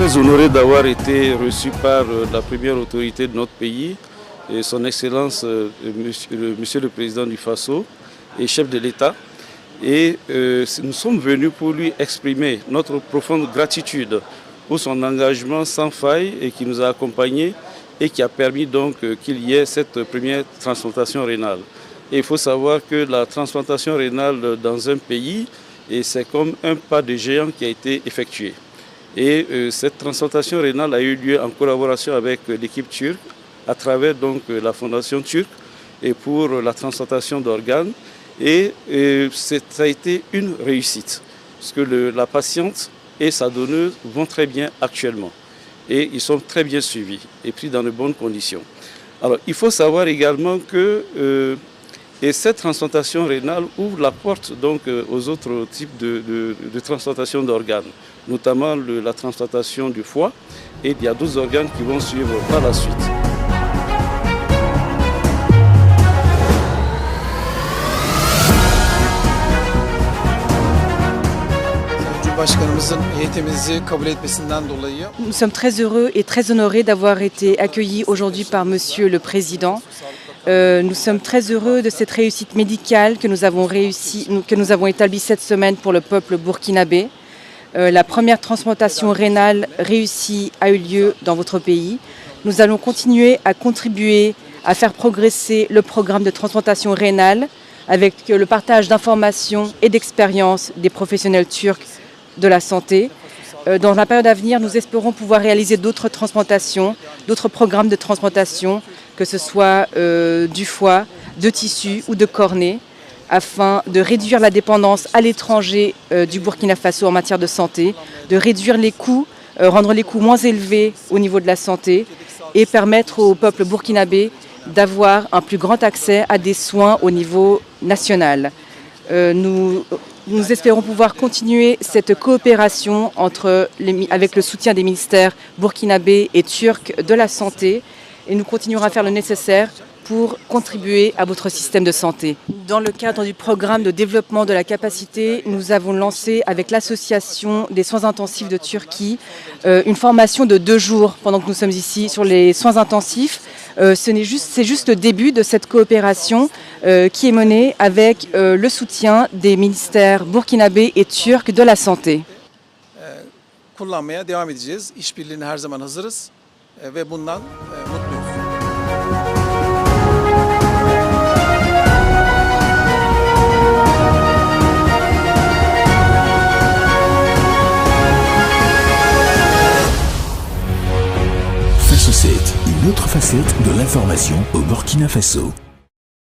très honoré d'avoir été reçu par la première autorité de notre pays, et son Excellence Monsieur le Président du Faso et chef de l'État. Et nous sommes venus pour lui exprimer notre profonde gratitude pour son engagement sans faille et qui nous a accompagnés et qui a permis donc qu'il y ait cette première transplantation rénale. Et il faut savoir que la transplantation rénale dans un pays, c'est comme un pas de géant qui a été effectué. Et cette transplantation rénale a eu lieu en collaboration avec l'équipe turque à travers donc la fondation turque et pour la transplantation d'organes. Et ça a été une réussite parce que la patiente et sa donneuse vont très bien actuellement. Et ils sont très bien suivis et pris dans de bonnes conditions. Alors il faut savoir également que cette transplantation rénale ouvre la porte donc, aux autres types de transplantation d'organes, notamment la transplantation du foie, et il y a d'autres organes qui vont suivre par la suite. Nous sommes très heureux et très honorés d'avoir été accueillis aujourd'hui par Monsieur le Président. Nous sommes très heureux de cette réussite médicale que nous avons établie cette semaine pour le peuple burkinabé. La première transplantation rénale réussie a eu lieu dans votre pays. Nous allons continuer à contribuer à faire progresser le programme de transplantation rénale avec le partage d'informations et d'expériences des professionnels turcs de la santé. Dans la période à venir, nous espérons pouvoir réaliser d'autres transplantations, d'autres programmes de transplantation, que ce soit du foie, de tissu ou de cornée, afin de réduire la dépendance à l'étranger du Burkina Faso en matière de santé, de réduire les coûts, rendre les coûts moins élevés au niveau de la santé et permettre au peuple burkinabé d'avoir un plus grand accès à des soins au niveau national. Nous espérons pouvoir continuer cette coopération avec le soutien des ministères burkinabés et turcs de la santé et nous continuerons à faire le nécessaire pour contribuer à votre système de santé. Dans le cadre du programme de développement de la capacité, nous avons lancé avec l'Association des soins intensifs de Turquie une formation de 2 jours pendant que nous sommes ici sur les soins intensifs. C'est juste le début de cette coopération qui est menée avec le soutien des ministères burkinabés et turcs de la santé. Kullanmaya devam edeceğiz. İşbirliğine her zaman hazırız ve bundan mutluyuz. Faso 7, une autre facette de l'information au Burkina Faso.